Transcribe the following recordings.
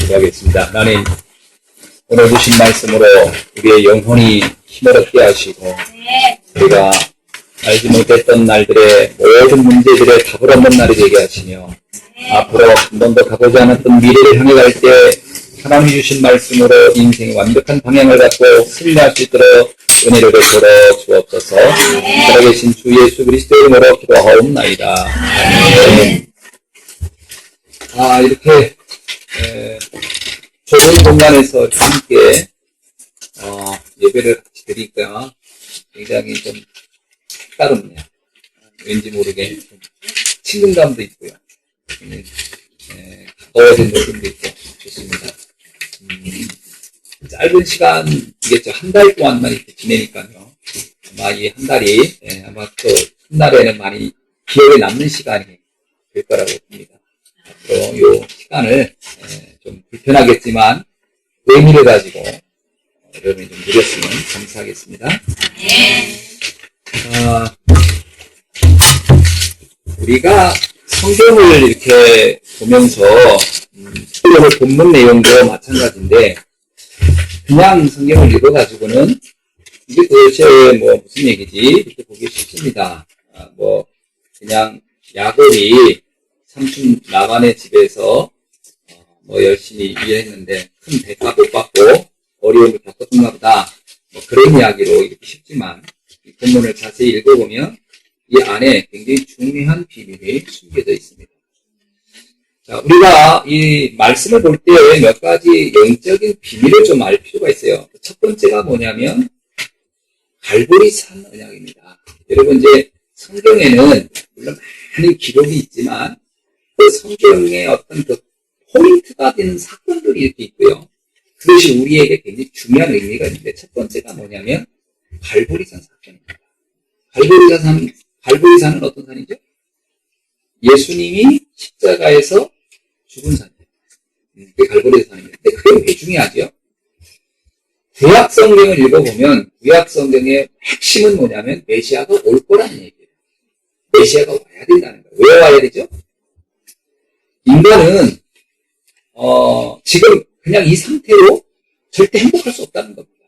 기도하겠습니다. 하나님, 오늘 주신 말씀으로 우리의 영혼이 힘을 얻게 하시고 우리가 알지 못했던 날들의 모든 문제들의 답을 얻는 날이 되게 하시며 앞으로 한 번도 가보지 않았던 미래를 향해 갈 때 하나님이 주신 말씀으로 인생의 완벽한 방향을 갖고 승리할 수 있도록 은혜를 베풀어 주옵소서. 살아계신 주 예수 그리스도의 이름으로 기도하옵나이다. 아멘. 이렇게 좁은 공간에서 함께 예배를 같이 드리니까 굉장히 좀 색다르네요. 왠지 모르게 좀 친근감도 있고요. 가까워진 느낌도 있고 좋습니다. 짧은 시간이겠죠. 한 달 동안만 이렇게 지내니까요. 아마 이 한 달이 아마 또 훗날에는 많이 기억에 남는 시간이 될 거라고 봅니다. 앞으로 이 시간을 좀 불편하겠지만 의미를 가지고 여러분이 좀 누렸으면 감사하겠습니다. 우리가 성경을 이렇게 보면서 오늘 본문 내용도 마찬가지인데 그냥 성경을 읽어가지고는 이게 도대체 무슨 얘기지 이렇게 보기 쉽습니다. 그냥 야곱이 삼촌 라반의 집에서 열심히 일했는데 큰 대가 못 받고 어려움을 겪었던가 보다 그런 이야기로 이렇게 쉽지만 이 본문을 자세히 읽어보면 이 안에 굉장히 중요한 비밀이 숨겨져 있습니다. 자, 우리가 이 말씀을 볼 때 몇 가지 영적인 비밀을 좀 알 필요가 있어요. 첫 번째가 뭐냐면 갈보리산 언약입니다. 여러분 이제 성경에는 물론 많은 기록이 있지만 그 성경의 어떤 그 포인트가 되는 사건들이 이렇게 있고요. 그것이 우리에게 굉장히 중요한 의미가 있는데 첫 번째가 뭐냐면 갈보리산 사건입니다. 갈보리산은 어떤 산이죠? 예수님이 십자가에서 죽은 산이에요. 그게 갈보리산입니다. 근데 그게 왜 중요하죠? 구약 성경을 읽어보면 구약 성경의 핵심은 뭐냐면 메시아가 올 거라는 얘기예요. 메시아가 와야 된다는 거예요. 왜 와야 되죠? 인간은 지금 그냥 이 상태로 절대 행복할 수 없다는 겁니다.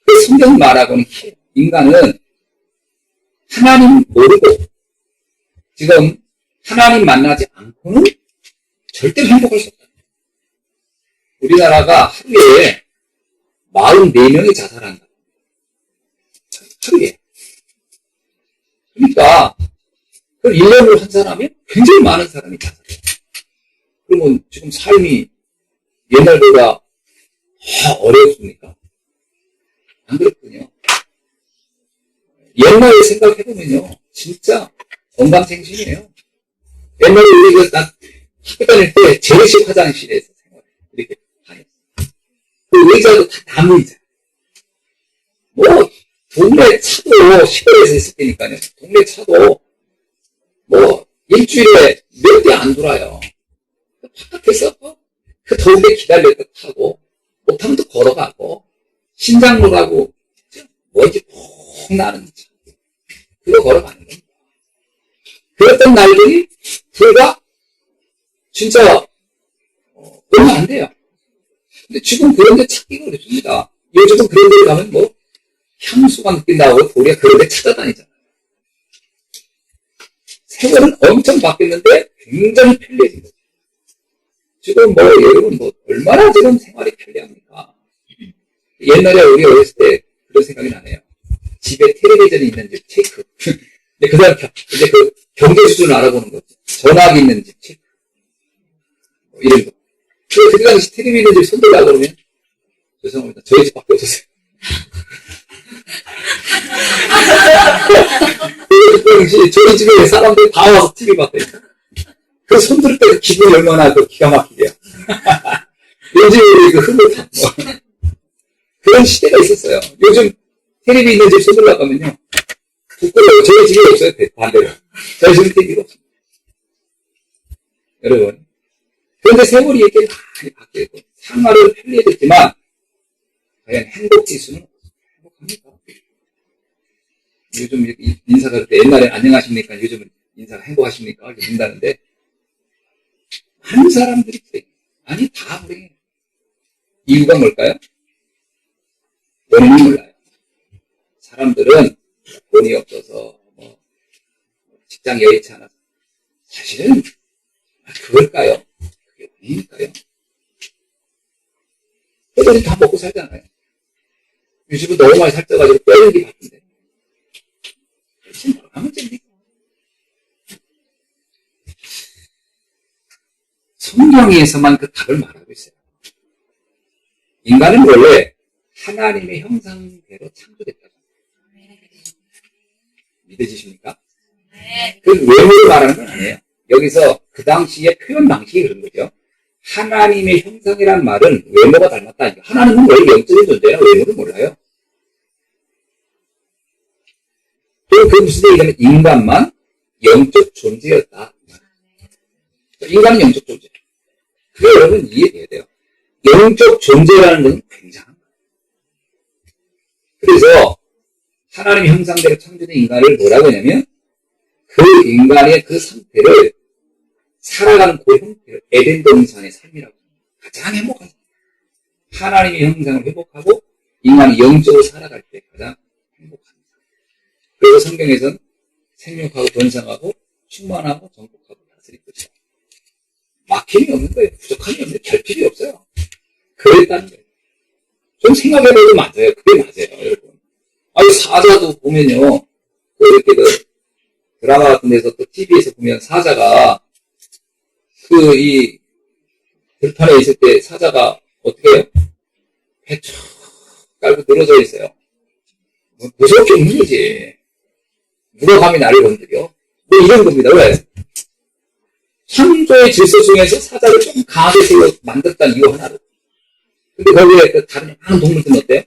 그 성경 말하고는 인간은 하나님 모르고 지금 하나님 만나지 않고는 절대로 행복할 수 없다. 우리나라가 하루에 44명이 자살한다. 하루에. 그러니까 그걸 1년으로 환산하면 굉장히 많은 사람이 자살해요. 그러면 지금 삶이 옛날보다 어려웠습니까? 안 그렇군요. 옛날에 생각해보면요, 진짜 건강생신이에요. 옛날에 우리가 학교 다닐 때 재래식 화장실에서 생활해. 이렇게 다녔어요. 그 의자도 다 나무 의자. 동네 차도 시골에서 있을 때니까요. 동네 차도 일주일에 몇 대 안 돌아요. 바깥에서 그 더운데 기다렸다 타고 못하면 또 걸어가고 신장로라고 먼지 푹 나는 차 그거 걸어가는 겁니다. 그랬던 날들이 불과 진짜 얼마 안 돼요. 근데 지금 그런 데 찾기가 어렵습니다. 요즘은 그런 데 가면 향수가 느낀다고 우리가 그런 데 찾아다니잖아요. 세월은 엄청 바뀌었는데 굉장히 편리해진 거죠. 지금 여러분 얼마나 지금 생활이 편리합니까? 옛날에 우리 어렸을 때 그런 생각이 나네요. 집에 텔레비전이 있는지 체크. 근데 그 사람 이제 그 경제 수준을 알아보는 거죠. 전화기 있는지 체크. 이런 거. 그 당시 텔레비전 집 손들라고 그러면 죄송합니다. 저희 집밖에 없었어요. 그 당시 저희 집에 사람들이 다 와서 TV 봤대요. 그 손들 때 기분이 얼마나 기가 막히게요. 요즘 우리 그 흐뭇한 그런 시대가 있었어요. 요즘 텔레비 있는 집 손들라고 하면요. 부끄러워요. 저희 집에 없어요. 반대로. 저희 집에 텔레비가 없습니다. 여러분. 그런데 세월이 이렇게 많이 바뀌고 생활은 편리해졌지만 과연 행복지수는 행복합니까? 요즘 이렇게 인사가 그때 옛날에 안녕하십니까? 요즘은 인사가 행복하십니까? 이렇게 된다는데 많은 사람들이 그래요. 아니, 다 불행해요. 이유가 뭘까요? 원인이 몰라요. 사람들은 돈이 없어서, 직장 여의치 않아서. 사실은, 그걸까요? 그게 원인일까요? 애들이 다 먹고 살잖아요. 요즘은 너무 많이 살쪄가지고 빼는 게 바쁜데. 그렇지, 뭐가 문제입니까? 성경에서만 그 답을 말하고 있어요. 인간은 원래 하나님의 형상대로 창조됐다고. 믿으십니까? 그 외모를 말하는 건 아니에요. 여기서 그 당시의 표현 방식이 그런 거죠. 하나님의 형상이란 말은 외모가 닮았다. 하나님은 원래 영적인 존재야. 외모를 몰라요. 그 무슨 얘기냐면 인간만 영적 존재였다. 인간은 영적 존재. 그게 여러분 이해돼야 돼요. 영적 존재라는 건 굉장한 거예요. 그래서 하나님 형상대로 창조된 인간을 뭐라고 하냐면 그 인간의 그 상태를 살아가는 그 형태를 에덴 동산의 삶이라고 합니다. 가장 행복한 삶. 하나님의 형상을 회복하고 인간이 영적으로 살아갈 때 가장 행복한 삶. 그래서 성경에서는 생육하고 번성하고 충만하고 정복하고 다스릴 것이다. 막힘이 없는 거예요. 부족함이 없는 거예요. 결핍이 없어요. 그랬다는 거예요. 좀 생각해봐도 맞아요. 그게 맞아요, 여러분. 아니, 사자도 보면요. 이렇게 드라마 같은 데서 또 TV에서 보면 사자가 이 들판에 있을 때 사자가 어떻게 해요? 배 쭉 깔고 늘어져 있어요. 무서울 게 없는 거지. 누가 감히 나를 건드려? 뭐 이런 겁니다. 왜? 창조의 질서 중에서 사자를 좀 강하게 만들었다는 이유 하나로. 근데 거기에 다른 많은 동물들은 어때요?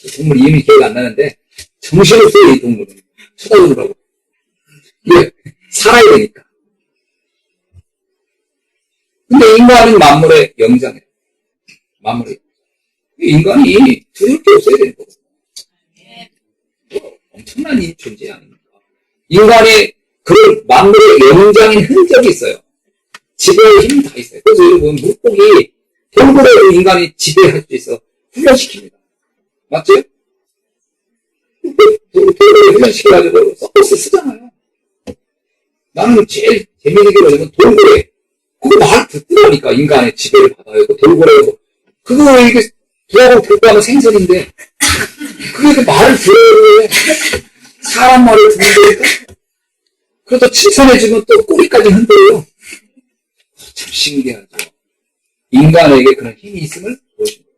그 동물 이름이 기억이 안 나는데 정신없어요, 이 동물은. 쳐다보느라고. 왜? 살아야 되니까. 근데 인간은 만물의 영장이에요. 만물의. 인간이 두려울 게 없어야 되는 거거든요. 엄청난 존재 아닙니까? 인간의 그런 만물의 영장인 흔적이 있어요. 지배할 힘이 다 있어요. 그래서 여러분, 물고기, 동물을 인간이 지배할 수 있어. 훈련시킵니다. 맞죠? 동물을 훈련시켜가지고 서커스 쓰잖아요. 나는 제일 재미있는 게 뭐냐면 돌고래. 그거 말 듣더라니까, 인간의 지배를 받아요. 그 돌고래, 그거 이게 두하고 들고 하면 생선인데, 그게 말을 들어야 돼. 사람 말을 듣는다니까? 그러다 칭찬해주면 또 꼬리까지 흔들어요. 참 신기하죠. 인간에게 그런 힘이 있음을 보여줍니다.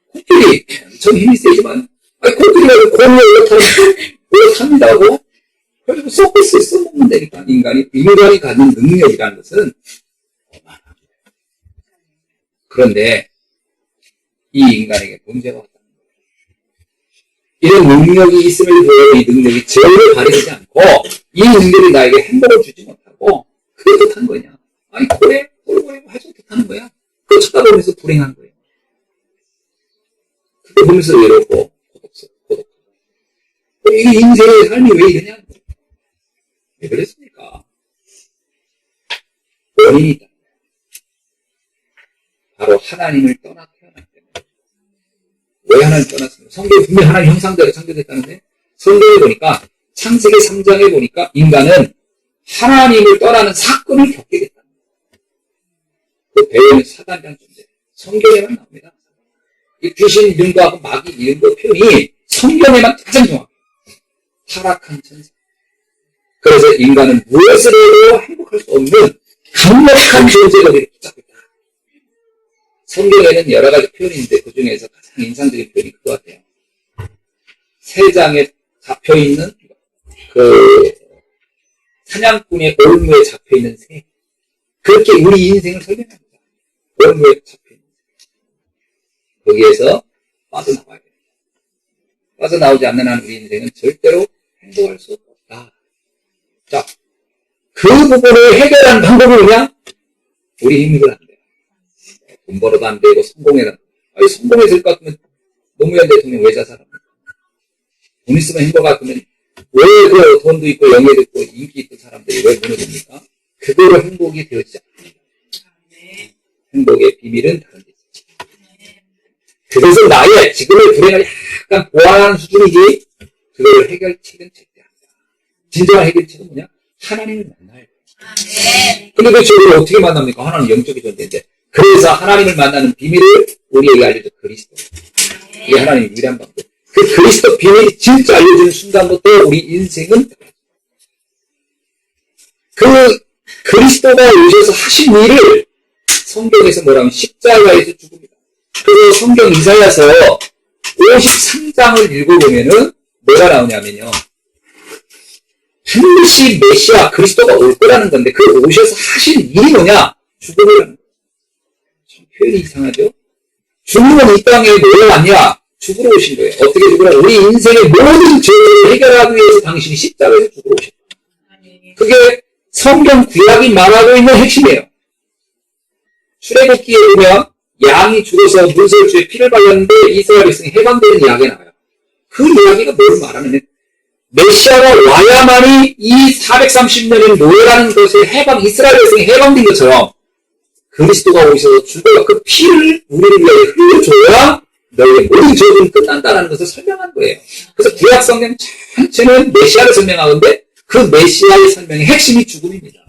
코끼리, 전 힘이 세지만, 코끼리가 공을 올라탑니다고? 그래서 서커스에 써먹는 데니까, 인간이 갖는 능력이라는 것은 어마어마합니다. 그런데, 이 인간에게 문제가 왔다는 거예요. 이런 능력이 있음을 보여 이 능력이 제대로 발휘되지 않고, 이 능력이 나에게 행복을 주지 못하고, 그게 어떡한 거냐? 아니, 고래, 돌고래, 해서 어떡하는 거야? 그거 쳐다보면서 불행한 거예요. 그거 보면서 외롭고, 고독하고. 이게 인생의 삶이 왜 이러냐? 왜 그랬습니까? 원인이 있다. 바로 하나님을 떠나 태어났기 때문에. 왜 하나님을 떠났습니까? 성경에 분명히 하나님 형상대로 창조됐다는데, 성경에 보니까, 창세기 3장에 보니까 인간은 하나님을 떠나는 사건을 겪게 됐다. 그 배우는 사단이라는 존재. 성경에만 나옵니다. 이 귀신 이름과 마귀 이름과 표현이 성경에만 가장 정확해요. 타락한 천사. 그래서 인간은 무엇을 해도 행복할 수 없는 강력한 존재가 되게 붙잡고 있다. 성경에는 여러 가지 표현이 있는데 그 중에서 가장 인상적인 표현이 그거 같아요. 세 장에 잡혀있는 그 사냥꾼의 올무에 잡혀있는 새. 그렇게 우리 인생을 설명합니다. 올무에 잡혀있는 새. 거기에서 빠져나와야 됩니다. 빠져나오지 않는 한 우리 인생은 절대로 행복할 수 없다. 자, 그 부분을 해결하는 방법이 뭐냐? 우리 힘으로 안 돼요. 돈 벌어도 안 되고 성공해도 안 돼요. 아니, 성공했을 것 같으면 노무현 대통령 왜 자살합니까? 돈 있으면 행복 같으면 왜 그 돈도 있고 영예도 있고 인기 있던 사람들이 왜 무너집니까? 그대로 행복이 되어지지 않습니다. 행복의 비밀은 다른 데 있지. 그래서 나의 지금의 불행을 약간 보완하는 수준이지 그걸 해결책은 절대 아니다. 진정한 해결책은 뭐냐? 하나님을 만나야 돼. 근데 그 저를 어떻게 만납니까? 하나님 영적인 존재인데. 그래서 하나님을 만나는 비밀을 우리에게 알려준 그리스도. 이게 하나님의 유일한 방법. 그 그리스도 비밀이 진짜 알려주는 순간부터 우리 인생은 그 그리스도가 오셔서 하신 일을 성경에서 뭐라면 십자가에서 죽습니다. 그래서 성경 이사야서 53장을 읽어보면은 뭐가 나오냐면요. 반드시 메시아 그리스도가 올 거라는 건데 그 오셔서 하신 일이 뭐냐? 죽음이라는 거예요. 참 표현이 이상하죠? 주님은 이 땅에 왜 왔냐? 죽으러 오신 거예요. 어떻게 죽으러? 우리 인생의 모든 죄를 해결하기 위해서 당신이 십자가에서 죽으러 오셨다. 그게 성경 구약이 말하고 있는 핵심이에요. 출애굽기에 보면 양이 죽어서 문설주에 피를 발랐는데 이스라엘 백성이 해방되는 이야기가 나와요. 그 이야기가 뭘 말하느냐? 메시아가 와야만이 이 430년의 노예라는 것에 이스라엘 백성이 해방된 것처럼 그리스도가 오셔서 죽어 그 피를 우리를 위해 흘려줘야 너희의 모든 죄는 끝난다는 것을 설명한 거예요. 그래서 구약 성경 전체는 메시아를 설명하는데 그 메시아의 설명의 핵심이 죽음입니다.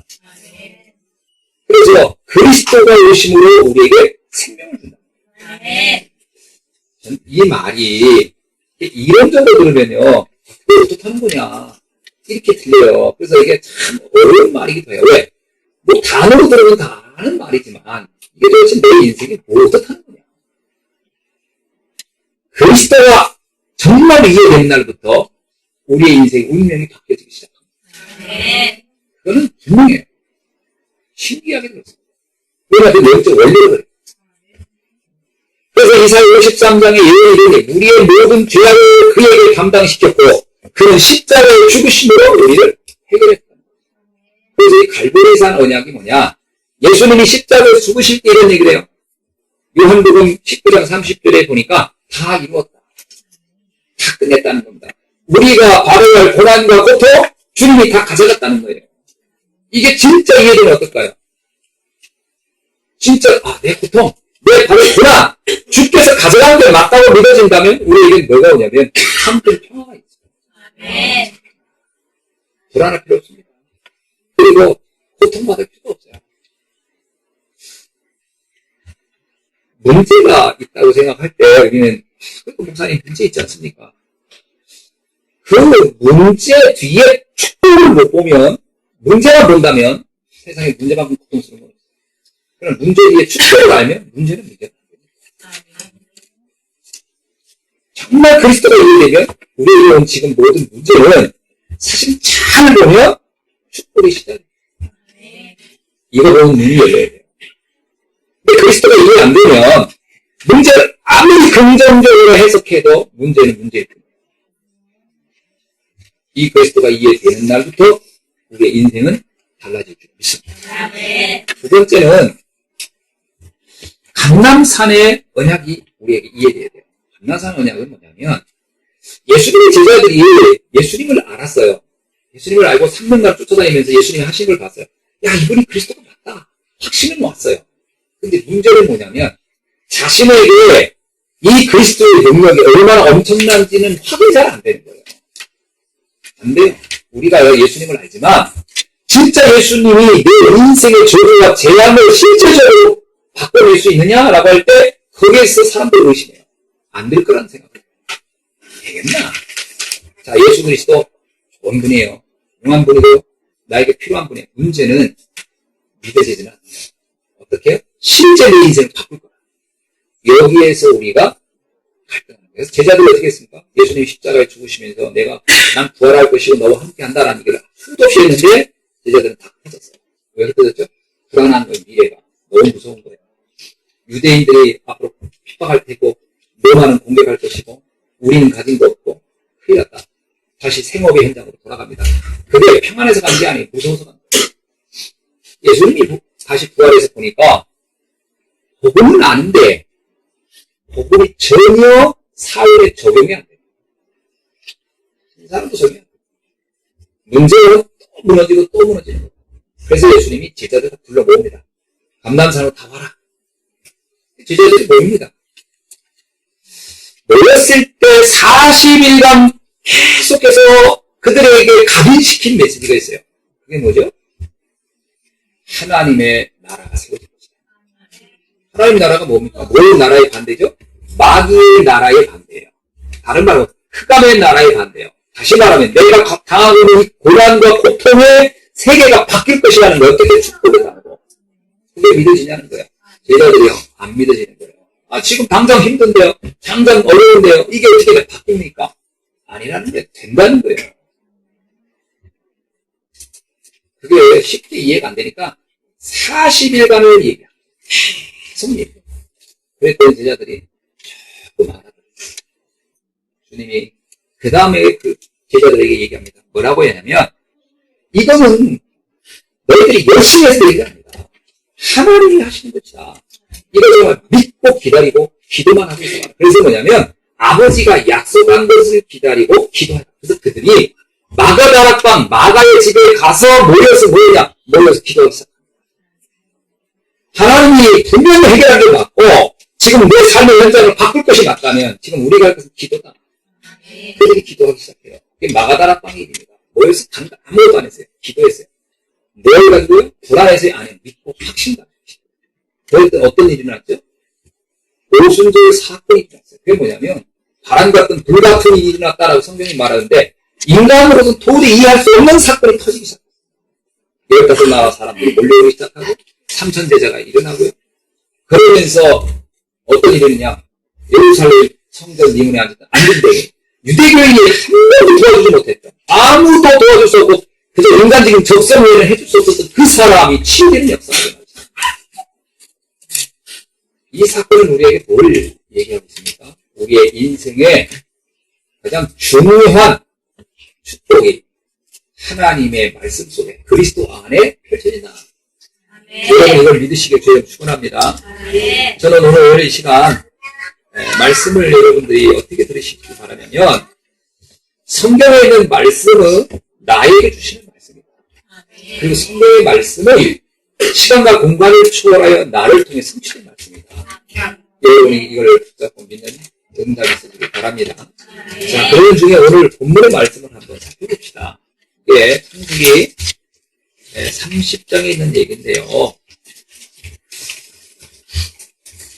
그래서 그리스도가 오심으로 우리에게 생명을 준다. 이 말이 이론적으로 들으면요. 왜 어떡하는 거냐. 이렇게 들려요. 그래서 이게 참 어려운 말이기도 해요. 왜? 뭐 단어로 들으면 다 아는 말이지만 이게 도대체 내 인생이 뭐 어떡하는 거냐. 그리스도가 정말 이해되는 날부터 우리의 인생의 운명이 바뀌어지기 시작합니다. 그거는 분명해요. 신기하게 들었습니다. 왜냐하면 영적 원리를 그래요. 그래서 이사야 53장에 예언이 이르니 우리의 모든 죄악을 그에게 감당시켰고 그는 십자가에 죽으심으로 우리를 해결했다. 그래서 이 갈보리산 언약이 뭐냐? 예수님이 십자가에 죽으실 때 이런 얘기를 해요. 요한복음 19장 30절에 보니까 다 이루었다. 다 끝냈다는 겁니다. 우리가 받아야 할 고난과 고통 주님이 다 가져갔다는 거예요. 이게 진짜 이해되면 어떨까요? 진짜 내 고통, 내 받을 고난 주께서 가져가는 게 맞다고 믿어진다면 우리에겐 뭐가 오냐면 참된 평화가 있어요. 불안할 필요 없습니다. 그리고 고통받을 필요도 없어요. 문제가 있다고 생각할 때 우리는 그 목사님 문제 있지 않습니까? 그 문제 뒤에 축복을 못 보면 문제만 본다면 세상에 문제만큼 고통스러운 거예요. 그럼 문제 뒤에 축복을 알면 문제는 문제가 안 됩니다. 정말 그리스도가 이해되면 우리에게 온 지금 모든 문제는 사실 잘 보면 축복이 시작돼요. 이거 보면 눈이 열려야 돼요. 근데 그리스도가 이해 안 되면 문제를 아무리 긍정적으로 해석해도 문제는 문제일 뿐이에요. 이 그리스도가 이해되는 날부터 우리의 인생은 달라질 줄 믿습니다. 두 번째는 감람산의 언약이 우리에게 이해돼야 돼요. 감람산 언약은 뭐냐면 예수님의 제자들이 예수님을 알았어요. 예수님을 알고 3년간 쫓아다니면서 예수님이 하신 걸 봤어요. 야, 이분이 그리스도가 맞다. 확신은 왔어요. 근데 문제는 뭐냐면 자신에게 이 그리스도의 능력이 얼마나 엄청난지는 확인이 잘 안 되는 거예요. 안 돼요. 우리가 예수님을 알지만 진짜 예수님이 내 인생의 죄와 재앙을 실제적으로 바꿔낼 수 있느냐라고 할 때 거기에서 사람들이 의심해요. 안 될 거라는 생각을 해요. 되겠나? 자, 예수 그리스도 좋은 분이에요. 용한 분이고 나에게 필요한 분이에요. 문제는 믿어지지는 않아요. 어떻게 해요? 실제 내 인생을 바꿀 거야. 여기에서 우리가 갈등하는 거예요. 그래서 제자들이 어떻게 했습니까? 예수님이 십자가에 죽으시면서 난 부활할 것이고 너와 함께 한다라는 얘기를 수도 없이 했는데 제자들은 다 흩어졌어요. 왜 흩어졌죠? 불안한 거예요. 미래가. 너무 무서운 거예요. 유대인들이 앞으로 핍박할 테고 로마는 공격할 것이고 우리는 가진 거 없고 큰일 났다. 다시 생업의 현장으로 돌아갑니다. 그게 평안해서 간 게 아니에요. 무서워서 간 거예요. 예수님이 다시 부활해서 보니까 복음은 아는데 복음이 전혀 사회에 적용이 안 돼요. 이 사람도 적용이 안 돼요. 문제는 또 무너지고 또 무너지는 거예요. 그래서 예수님이 제자들을 불러 모읍니다. 감람산으로 다 와라. 제자들이 모입니다. 모였을 때 40일간 계속해서 그들에게 각인시킨 메시지가 있어요. 그게 뭐죠? 하나님의 나라가 세워질 것이다. 하나님의 나라가 뭡니까? 뭐의 나라의 반대죠? 마귀의 나라의 반대예요. 다른 말로 흑암의 나라의 반대예요. 다시 말하면 내가 당하고 있는 고난과 고통의 세계가 바뀔 것이라는 걸 어떻게 축복을 하고 그게 믿어지냐는 거예요. 제자들이요. 안 믿어지는 거예요. 아, 지금 당장 힘든데요. 당장 어려운데요. 이게 어떻게 바뀝니까? 아니라는 게 된다는 거예요. 그게 쉽게 이해가 안 되니까 40일간을 얘기해요. 계속 얘기해요. 그랬더니 제자들이 조금 알아들어요. 주님이 그 다음에 그 제자들에게 얘기합니다. 뭐라고 했냐면 이거는 너희들이 열심히 해서 얘기가 아니다. 하나님이 하시는 것이다. 이거 정말 믿고 기다리고 기도만 하고 있어. 그래서 뭐냐면 아버지가 약속한 것을 기다리고 기도하라. 그래서 그들이 마가다락방 마가의 집에 가서 모여서 기도하기 시작합니다. 하나님이 분명히 해결하게 맞고 지금 내 삶의 현장을 바꿀 것이 맞다면 지금 우리가 할 것은 기도다. 그들이 기도하기 시작해요. 그게 마가다락방의 일입니다. 모여서 아무것도 안 했어요. 기도했어요. 뭘 가지고요? 불안해서요? 아니요. 믿고 확신다. 그럴 어떤 일이 일어났죠? 오순절 사건이 일어났어요. 그게 뭐냐면 바람 같은 불 같은 일이 일어났다라고 성경이 말하는데 인간으로는 도저히 이해할 수 없는 사건이 터지기 시작했어요. 15나라 사람들이 몰려오기 시작하고 3,000제자가 일어나고요. 그러면서 어떤 일이 있느냐? 예루살렘 성전 이문에 앉은데 유대교인이 한 명도 도와주지 못했던 아무도 도와줄 수 없고 그저 인간적인 적성회를 해줄 수 없었던 그 사람이 치유되는 역사가 일어났어요. 이 사건은 우리에게 뭘 얘기하고 있습니까? 우리의 인생의 가장 중요한 축복이 하나님의 말씀 속에 그리스도 안에 펼쳐진다. 여러분 이걸 믿으시길 주님 축원합니다. 저는 오늘 이 시간 말씀을 여러분들이 어떻게 들으시기 바라냐면 성경에 있는 말씀은 나에게 주시는 말씀입니다. 그리고 성경의 말씀은 시간과 공간을 초월하여 나를 통해 성취된 말씀입니다. 여러분이 이걸 붙잡고 믿는 응답이 있으시길 바랍니다. 자, 그런 중에 오늘 본문의 말씀을 한번 살펴봅시다. 이게 창세기 30장에 있는 얘기인데요.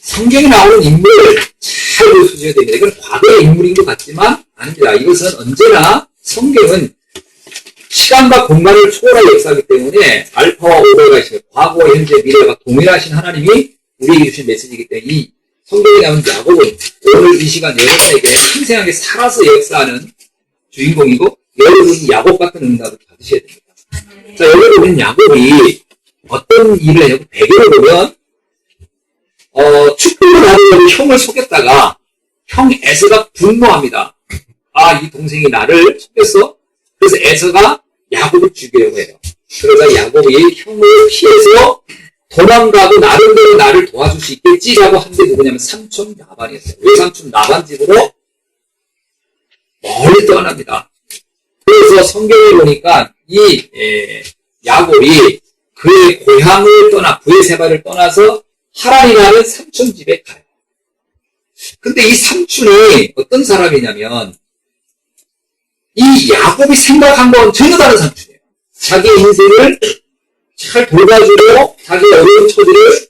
성경에 나오는 인물을 잘 보셔야 됩니다. 이건 과거의 인물인 것 같지만 아닙니다. 이것은 언제나 성경은 시간과 공간을 초월할 역사이기 때문에 알파와 오메가가 있어요. 과거, 현재, 미래가 동일하신 하나님이 우리에게 주신 메시지이기 때문에 이 성경에 나오는 야곱은 오늘 이 시간 여러분에게 생생하게 살아서 역사하는 주인공이고 여러분이 야곱 같은 응답을 받으셔야 됩니다. 자, 여러분은 야곱이 어떤 일을 했냐고 배경을 보면 축복을 하려고 형을 속였다가 형 에서가 분노합니다. 아, 이 동생이 나를 속였어? 그래서 에서가 야곱을 죽이려고 해요. 그러자 야곱이 형을 피해서 도망가고 나름대로 나를 도와줄 수 있겠지라고 한 게 누구냐면 삼촌 라반이었어요. 외삼촌 라반 집으로 멀리 떠납니다. 그래서 성경에 보니까 이 야곱이 그의 고향을 떠나 브에세바를 떠나서 하란이라는 삼촌 집에 가요. 근데 이 삼촌이 어떤 사람이냐면 이 야곱이 생각한 건 전혀 다른 삼촌이에요. 자기의 인생을 잘 돌봐주고 자기 어려운 처지를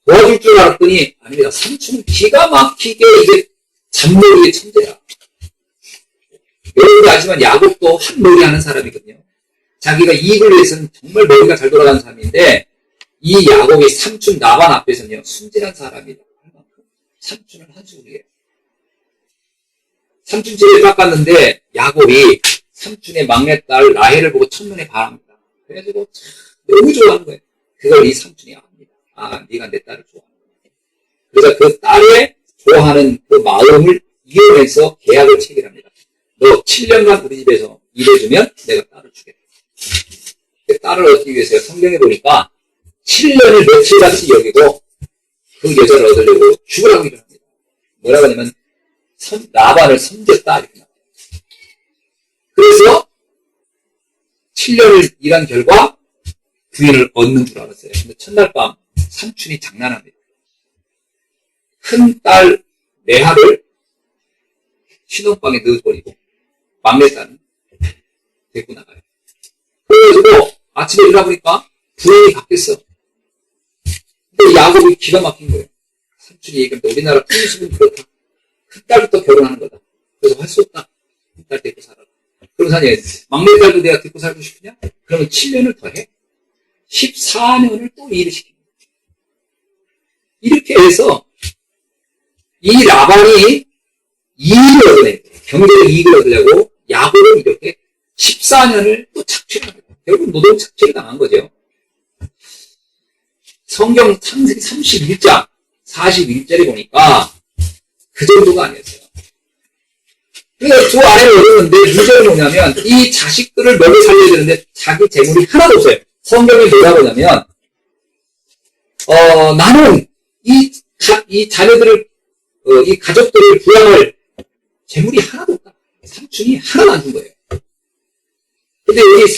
도와줄 줄 알았더니 아닙니다. 삼촌은 기가 막히게 이제 잡놀이의 천재야. 여러분도 아시지만 야곱도 한 놀이 하는 사람이거든요. 자기가 이익을 위해서는 정말 머리가 잘 돌아가는 사람인데 이 야곱이 삼촌 라반 앞에서는요 순진한 사람이다. 삼촌은 한수울이에요. 삼촌 집에 깎았는데 야곱이 삼촌의 막내딸 라헬을 보고 첫눈에 반합니다. 그래가지고 너무 좋아하는 거예요. 그걸 이 삼촌이 압니다. 아, 네가 내 딸을 좋아하는 거야. 그래서 그 딸의 좋아하는 그 마음을 이용해서 계약을 체결합니다. 너 7년간 우리 집에서 일해주면 내가 딸을 주겠다. 그 딸을 얻기 위해서 성경에 보니까 7년을 며칠같이 여기고 그 여자를 얻으려고 죽으라고 일을 합니다. 뭐라고 하냐면 라반을 섬겼다 이렇게 나와요. 그래서 7년을 일한 결과 부인을 얻는 줄 알았어요. 근데 첫날 밤 삼촌이 장난합니다. 큰 딸 레아를 신혼방에 넣어버리고 막내딸은 데리고 나가요. 그래가지고 아침에 일어나보니까 부인이 바뀌었어. 근데 야곱이 기가 막힌 거예요. 삼촌이 얘기합니다. 우리나라 풍습은 그렇다. 큰 딸부터 결혼하는 거다. 그래서 할 수 없다. 큰 딸 데리고 살아라. 그러면서 막내딸도 내가 데리고 살고 싶으냐? 그러면 7년을 더 해. 14년을 또 일을 시킵니다. 이렇게 해서 이 라반이 이익을 얻어내고 경제적 이익을 얻으려고 야곱을 이렇게 14년을 또 착취를 합니다. 결국 노동 착취를 당한 거죠. 성경 창세기 31장 41절에 보니까 그 정도가 아니었어요. 그러니까 두 아내를 얻었는데 문제는 뭐냐면 이 자식들을 먹여 살려야 되는데 자기 재물이 하나도 없어요. 성경이 뭐라고 하냐면 나는 이 자녀들을 이 가족들을 부양할 재물이 하나도 없다. 삼촌이 하나도 안 준 거예요. 근데 여기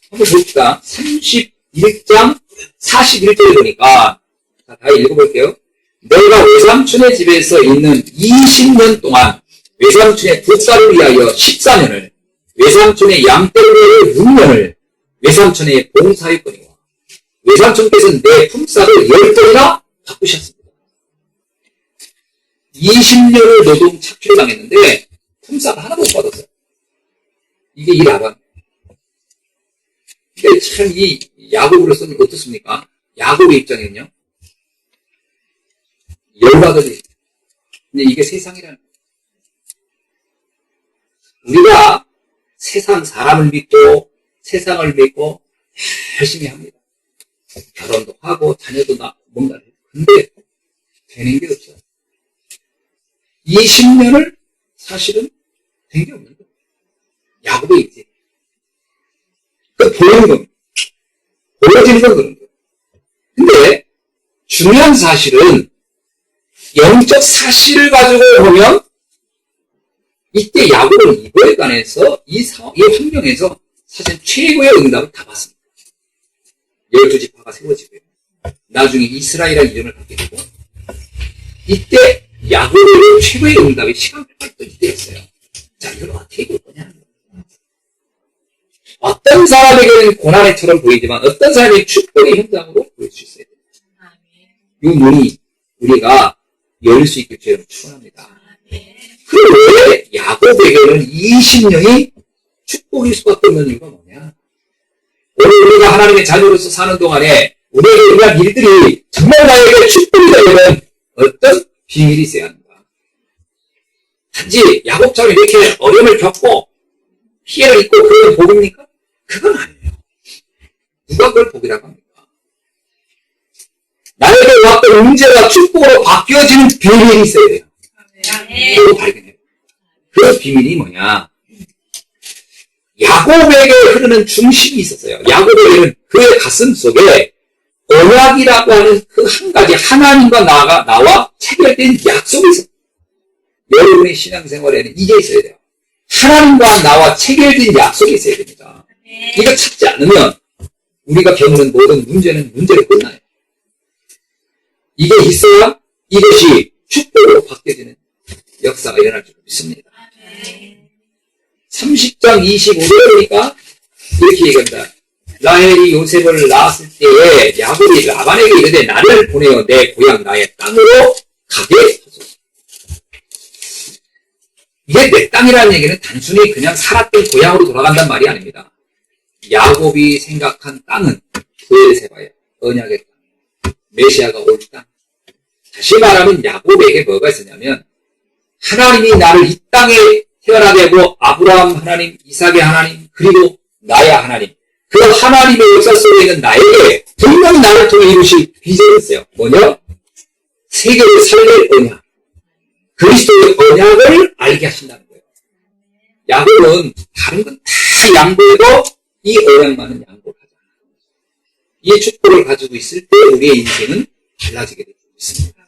한번 봅시다. 31장 41절에 보니까 다 읽어볼게요. 내가 외삼촌의 집에서 있는 20년 동안 외삼촌의 붓살을 위하여 14년을 외삼촌의 양떼를 6년을 외삼촌의 봉사했거니와 외삼촌께서는 내 품삯을 10번이나 바꾸셨습니다. 20년을 노동 착취를 당했는데 품삯 하나도 못 받았어요. 이게 이 라반. 근데 참 이 야곱으로서는 어떻습니까? 야곱의 입장에는요. 열받으니. 근데 이게 세상이라는 거예요. 우리가 세상 사람을 믿고 세상을 믿고 열심히 합니다. 결혼도 하고 자녀도 뭔가를 해요. 근데 되는 게 없어요. 20년을 사실은 된 게 없는 거예요. 야곱의 입장. 그 보이는 겁니다. 보여지는 건 그런 거예요. 근데 중요한 사실은 영적 사실을 가지고 보면 이때 야곱은 이거에 관해서 이 환경에서 사실 최고의 응답을 다 받습니다. 12지파가 세워지고요. 나중에 이스라엘이라는 이름을 갖게 되고 이때 야곱의 최고의 응답이 시간표가 있던 이때였어요. 자, 이걸 어떻게 볼 거냐? 어떤 사람에게는 고난의처럼 보이지만 어떤 사람에게 축복의 현장으로 보일 수 있어야 됩니다. 이 눈이 우리가 열릴 수 있길 주님 축원합니다. 그럼 왜 야곱에게는 20년이 축복일 수밖에 없는 이유가 뭐냐? 오늘 우리가 하나님의 자녀로서 사는 동안에 우리에게 일어난 일들이 정말 나에게 축복이 되려면 어떤 비밀이 있어야 합니다. 단지 야곱처럼 이렇게 어려움을 겪고 피해를 입고 그런 복입니까? 그건 아니에요. 누가 그걸 복이라고 합니까? 나에게 왔던 문제가 축복으로 바뀌어지는 비밀이 있어야 돼요. 그걸 발견해요. 그 비밀이 뭐냐? 야곱에게 흐르는 중심이 있었어요. 야곱에게는 그의 가슴 속에 언약이라고 하는 그 한 가지 하나님과 나와 체결된 약속이 있어요. 여러분의 신앙생활에는 이게 있어야 돼요. 하나님과 나와 체결된 약속이 있어야 됩니다. 이거 찾지 않으면 우리가 겪는 모든 문제는 문제로 끝나요. 이게 있어야 이것이 축복으로 바뀌어지는 역사가 일어날 줄 믿습니다. 30장 25절에 보니까 이렇게 얘기합니다. 라헬이 요셉을 낳았을 때에 야곱이 라반에게 이르되 나를 보내어 내 고향 나의 땅으로 가게 하소서. 이게 내 땅이라는 얘기는 단순히 그냥 살았던 고향으로 돌아간단 말이 아닙니다. 야곱이 생각한 땅은 브엘세바예요. 언약의 땅. 메시아가 올 땅. 다시 말하면 야곱에게 뭐가 있었냐면 하나님이 나를 이 땅에 태어나게 하고 아브라함 하나님, 이삭의 하나님, 그리고 나의 하나님. 그 하나님의 역사 속에 있는 나에게 분명히 나를 통해 이루실 비전이 있어요. 뭐냐? 세계를 살릴 언약. 그리스도의 언약을 알게 하신다는 거예요. 야곱은 다른 건 다 양보해도 이 언약만은 양보를 하지 않아요. 이 축복을 가지고 있을 때 우리의 인생은 달라지게 될 수 있습니다.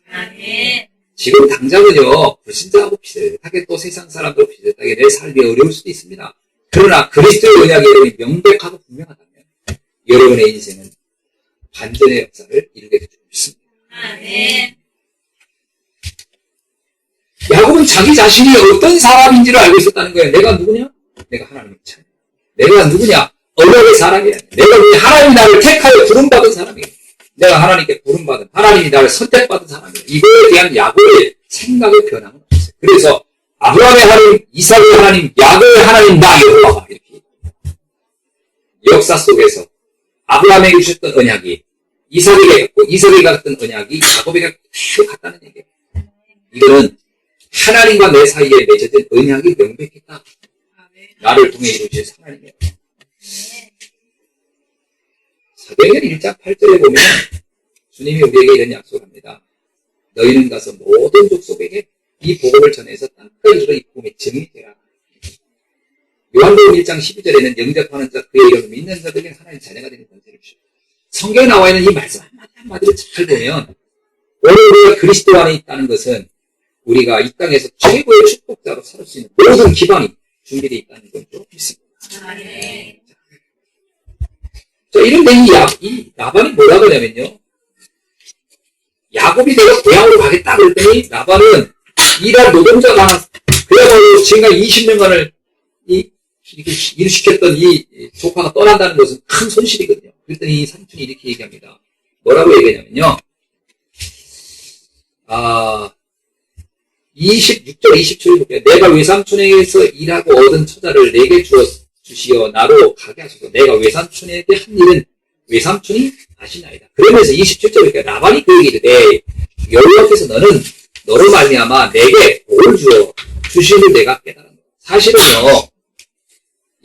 지금 당장은요, 불신자하고 비슷하게 또 세상 사람들하고 비슷하게 내 삶이 어려울 수도 있습니다. 그러나 그리스도의 언약이 여러분이 명백하고 분명하다면 여러분의 인생은 반전의 역사를 이루게 될 수 있습니다. 야곱은 자기 자신이 어떤 사람인지를 알고 있었다는 거예요. 내가 누구냐? 내가 하나님의 자녀. 내가 누구냐? 언약의 사람이야. 내가 왜 하나님이 나를 택하여 부름받은 사람이야. 내가 하나님께 부름받은, 하나님이 나를 선택받은 사람이야. 이거에 대한 야곱의 생각의 변화는 없어요. 그래서 아브라함의 하나님, 이삭의 하나님, 야곱의 하나님, 나 여호와가 이렇게 역사 속에서 아브라함에게 주셨던 언약이 이삭에게 갔고, 이삭에게 갔던 언약이 야곱에게 쭉 갔다는 얘기예요. 이거는 하나님과 내 사이에 맺어진 언약이 명백했다. 나를 통해 이루어질 하나님이에요. 사도행전 1장 8절에 보면 주님이 우리에게 이런 약속합니다. 너희는 가서 모든 족속에게 이 복음을 전해서 땅끝을 이르러 이 복음의 증인이 되라. 요한복음 1장 12절에는 영접하는 자 그의 이름을 믿는 자들에게 하나님의 자녀가 되는 권세를 주시고, 성경에 나와 있는 이 말씀 한마디 한마디를 잘 보면 오늘 우리가 그리스도 안에 있다는 것은 우리가 이 땅에서 최고의 축복자로 살 수 있는 모든 기반이 준비되어 있다는 걸 좀 믿습니다. 자, 이런데 이 라반이 뭐라고 하냐면요. 야곱이 내가 고향으로 가겠다 그랬더니 라반은 일할 노동자가 하나, 그야말로 지금까지 20년간을 일을 시켰던 이 조카가 떠난다는 것은 큰 손실이거든요. 그랬더니 이 삼촌이 이렇게 얘기합니다. 뭐라고 얘기하냐면요. 26절 27절 볼게요. 내가 외삼촌에게서 일하고 얻은 처자를 내게 주시어 나로 가게 하소서. 내가 외삼촌에게 한 일은 외삼촌이 아시나이다. 그러면서 27절 볼게요. 라반이 그에게 이르되 여호와께서 너로 말미암아 내게 복을 주심을 내가 깨달았노라. 사실은요,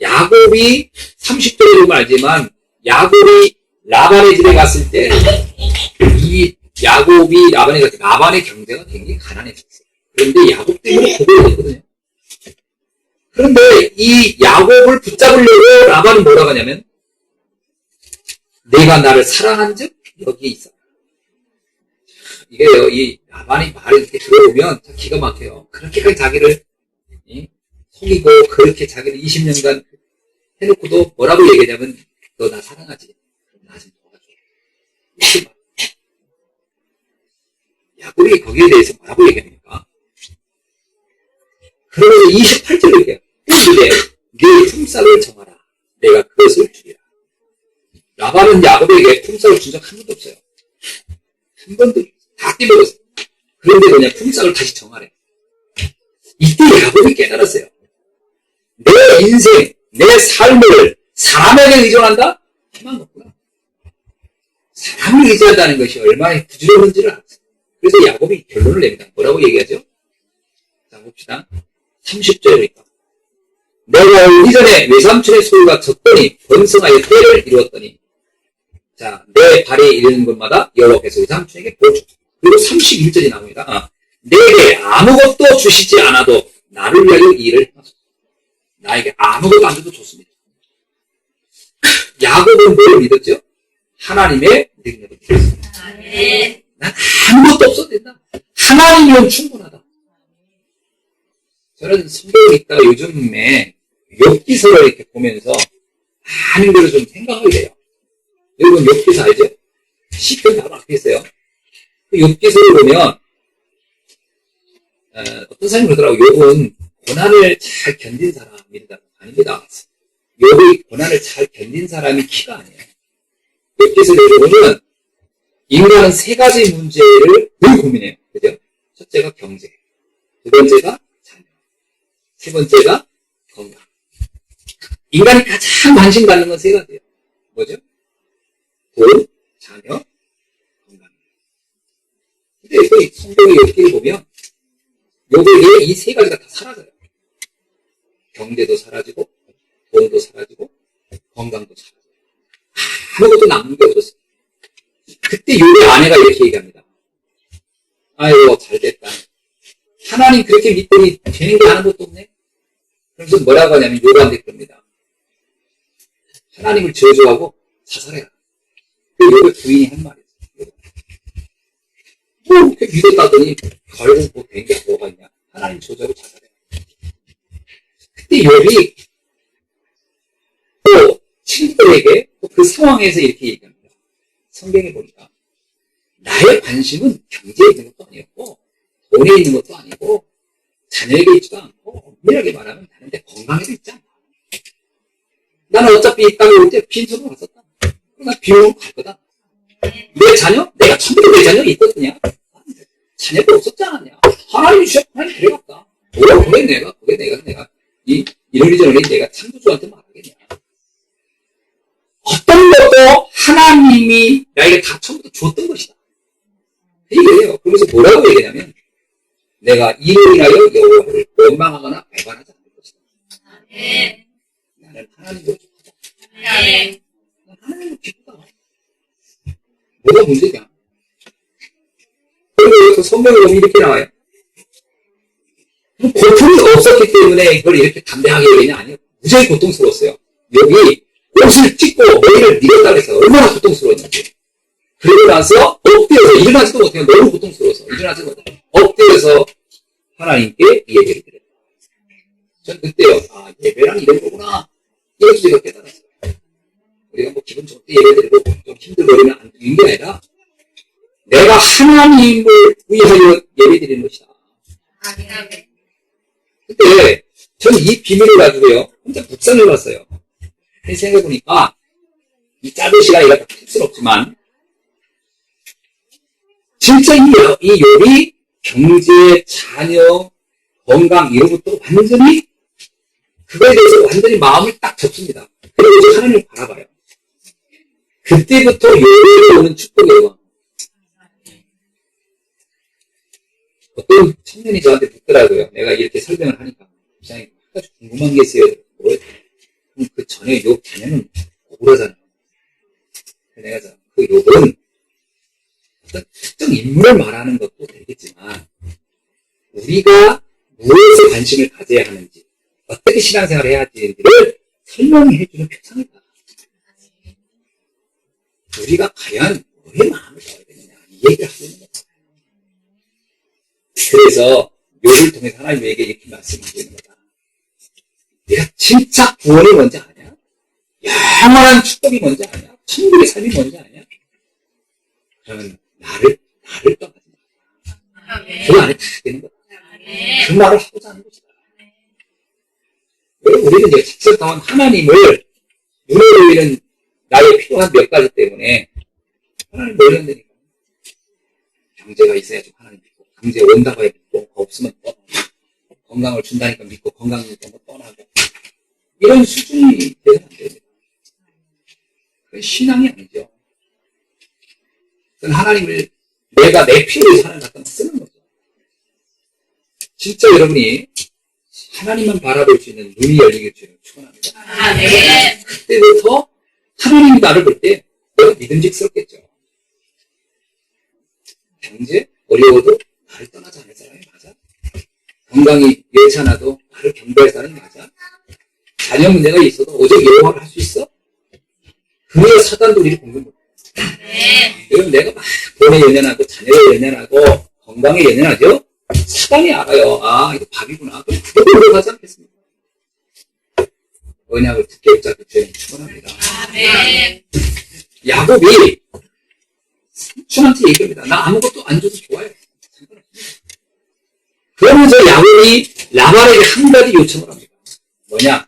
야곱이 30절에 보면 알지만 야곱이 라반의 집에 갔을 때 이 야곱이 라반에 갔을 때 라반의 경제가 굉장히 가난했었어요. 그런데 야곱 때문에 복을 얻었거든요. 그런데 이 야곱을 붙잡으려고 라반이 뭐라고 하냐면 내가 나를 사랑한즉 여기에 있어. 이게요, 이 라반이 말을 이렇게 들어보면 기가 막혀요. 그렇게까지 자기를 속이고 그렇게 자기를 20년간 해놓고도 뭐라고 얘기하냐면 너 나 사랑하지? 나 좀 도와줘. 이렇게 말. 야곱이 거기에 대해서 뭐라고 얘기합니까? 그러면서 28절을 얘기해요. 이르되 네 품삯을 정하라. 내가 그것을 주리라. 라반은 야곱에게 품삯을 준 적 한 번도 없어요. 한 번도 다 떼먹었어요. 그런데 그냥 품삯을 다시 정하래. 이때 야곱이 깨달았어요. 내 인생, 내 삶을 사람에게 의존한다? 희망 없구나. 사람을 의존한다는 것이 얼마나 부질없는지를 알았어요. 그래서 야곱이 결론을 냅니다. 뭐라고 얘기하죠? 자, 봅시다. 30절이니까. 내가 이전에 외삼촌의 소유가 적더니 번성하여 때를 이루었더니, 자, 내 발에 이르는 것마다 여호와께서 외삼촌에게 보여주고, 그리고 31절이 나옵니다. 내게 아무것도 주시지 않아도 나를 위하여 이 일을 하소서. 나에게 아무것도 안 줘도 좋습니다. 야곱은 뭘 믿었죠? 하나님의 능력을 믿었습니다. 난 아무것도 없어도 된다. 하나님이면 충분하다. 저는 성경을 읽다가 요즘에 욥기서를 이렇게 보면서 많은 걸 좀 생각하게 돼요. 여러분 욥기서 알죠? 시편 바로 앞에 있어요. 그 욥기서를 보면 어떤 사람이 그러더라고요. 욥은 고난을 잘 견딘 사람이다. 아닙니다. 욥이 고난을 잘 견딘 사람이 키가 아니에요. 욥기서를 보면 인간은 세 가지 문제를 늘 고민해요. 그죠? 첫째가 경제, 두 번째가 자녀, 세 번째가 건강. 인간이 가장 관심 갖는 건 세 가지예요. 뭐죠? 돈, 자녀, 건강. 근데 그 성경의 욥기를 보면 욥에게 이 세 가지가 다 사라져요. 경제도 사라지고, 돈도 사라지고, 건강도 사라져요. 아무것도 남는 게 없었어요. 그때 욥의 아내가 이렇게 얘기합니다. 아유, 잘됐다. 하나님 그렇게 믿더니 되는 게 아무것도 없네. 그래서 뭐라고 하냐면 욥한테 그럽니다. 하나님을 저주하고 자살해라. 그 욥의 부인이 한 말이었어요. 뭐 이렇게 믿었다더니 결국 뭐 된 게 뭐가 있냐. 하나님 저주하고 자살해라. 그때 욥이 또 친구들에게 또 그 상황에서 이렇게 얘기합니다. 성경에 보니까 나의 관심은 경제에 있는 것도 아니었고 돈에 있는 것도 아니고 자녀에게 있지도 않고, 엄밀하게 말하면 나는 내 건강에도 있지 않아. 나는 어차피 이 땅에 올 때 빈손으로 왔었다. 나 비용으로 갈 거다. 내 자녀? 내가 처음부터 내 자녀가 있거든요. 자녀가 없었지 않았냐. 하나님이 주셨고 하나님 데려갔다. 그게 내가 이런저런 내가 창조주한테 말하겠냐. 어떤 것도 하나님이 나에게 다 처음부터 줬던 것이다. 이게요. 그러면서 뭐라고 얘기하냐면 내가 이로 인하여 여호와를 원망하거나 배반하지 않을 것이다. 나는 하나님으로 기쁘다. 나는 하나님으로 기쁘다. 뭐가 문제냐. 그리고 여기서 성경에 보면 이렇게 나와요. 고통이 없었기 때문에 이걸 이렇게 담대하게 얘기냐? 아니요. 무지하게 고통스러웠어요. 여기 옷을 찢고 머리를 밀었다고 해서 얼마나 고통스러웠는지. 그러고 나서 엎드려서 일어나지도 못해요. 너무 고통스러워서 일어나지도 못해요. 엎드려서 하나님께 이 예배를 드렸다. 전 그때요. 아, 예배랑 이런 거구나. 이것도 제가 깨달았어요. 우리가 뭐 기분 좋을 때 예배 드리고 좀 힘들고 이러면 안 되는 게 아니라 내가 하나님을 위하여 예배 드리는 것이다. 그때 저는 이 비밀을 가지고요. 혼자 묵상을 해봤어요. 생각해보니까 이 짧은 시간이라 흡수없지만 진짜 이 욥이 경제, 자녀, 건강 이런 것도 완전히 그거에 대해서 완전히 마음을 딱 접습니다. 그리고 하나님을 바라봐요. 그때부터 욥에게 오는 축복이에요. 어떤 청년이 저한테 묻더라고요. 내가 이렇게 설명을 하니까 부장님 한 가지 궁금한 게 있어요. 뭐예요? 그럼 그 전에 욥 자녀는 억울하잖아요. 내가 그 욥은 어떤 특정 인물을 말하는 것도 되겠지만 우리가 무엇에 관심을 가져야 하는지 어떻게 신앙생활을 해야 하는지를 설명해 주는 표상이다. 우리가 과연 왜 마음을 넣어야 되느냐 이 얘기를 하고 있는 거예요. 그래서 욥을 통해서 하나님에게 이렇게 말씀하고 있는 거다. 내가 진짜 구원이 뭔지 아냐? 영원한 축복이 뭔지 아냐? 천국의 삶이 뭔지 아냐? 그러면 나를 떠나지 마. 그 안에 다 되는 거다. 그 말을 하고자 하는 것이다. 우리는 이제 직접 나온 하나님을 눈에 보이는 나의 필요한 몇 가지 때문에 하나님 몰려야 되니까. 경제가 있어야 좀 하나님 믿고, 경제 온다고 해 믿고, 없으면 떠나고, 건강을 준다니까 믿고, 건강 믿고 떠나고. 이런 수준이 되면 안 됩니다. 그건 신앙이 아니죠. 그건 하나님을 내가 내 필요에 하나님 갖다 쓰는 거죠. 진짜 여러분이 하나님만 바라볼 수 있는 눈이 열리길 주는 축원합니다. 네. 그때부터 하나님이 나를 볼 때 내가 믿음직스럽겠죠. 경제 어려워도 나를 떠나지 않을 사람이 맞아. 건강이 여의치 않아도 나를 경배할 사람이 맞아. 자녀 문제가 있어도 오직 여호와를 할 수 있어? 그래야 사단도 우리를 공격 못해. 여러분 내가 막 돈에 연연하고 자녀에 연연하고 건강에 연연하죠? 사단이 알아요. 아 이거 밥이구나. 그럼 그거 노력하지 않겠습니까? 언약을 듣게 붙잡고 주님 축원합니다. 야곱이 삼촌한테 얘기합니다. 나 아무것도 안 줘도 좋아요. 그러면서 야곱이 라반에게 한 가지 요청을 합니다. 뭐냐?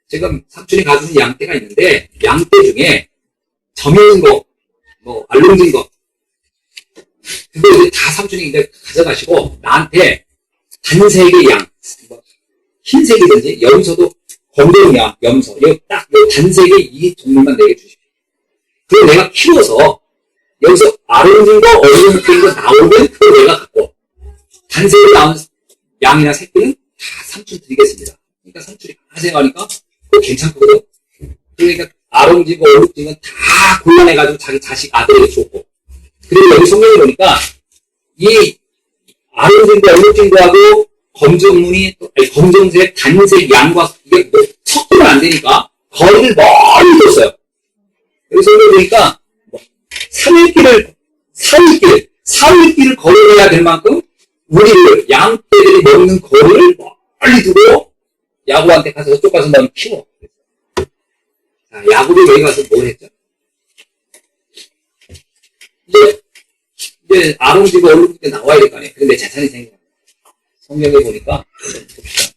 지금 삼촌이 가진 양떼가 있는데 양떼 중에 점인 거, 뭐 알롱진 거 그거 이제 다 삼촌이 이제 가져가시고 나한테 단색의 양, 뭐 흰색이든지 염소도 검정이야 염소 이거 딱 단색의 이 종류만 내게 주십시오. 그걸 내가 키워서 여기서 아롱진 거 어른진 거 나오면 그걸 내가 갖고 단색이 나온 양이나 새끼는 다 삼촌 드리겠습니다. 그러니까 삼촌이 하세요하니까 그거 괜찮거든. 그러니까 아롱진 거 어른진 건 다 골라내가지고 자기 자식 아들에게 줬고 그리고 여기 성경에 보니까 이 아롱진 거 어른진 거하고 검정색 단색 양과 이게 뭐 섞으면 안 되니까 거리를 멀리 뒀어요. 여기 성경에 보니까 3일길을 걸어내야 될 만큼 우리를 양떼들이 먹는 거리를 멀리 두고 야곱한테 가서 저쪽 가서 넌 키워. 자, 야곱이 여기 가서 뭘 했죠? 이제 아롱지가 얼굴 때 나와야 될 거 아니에요. 근데 내 재산이 생겨. 성경에 보니까, 봅시다.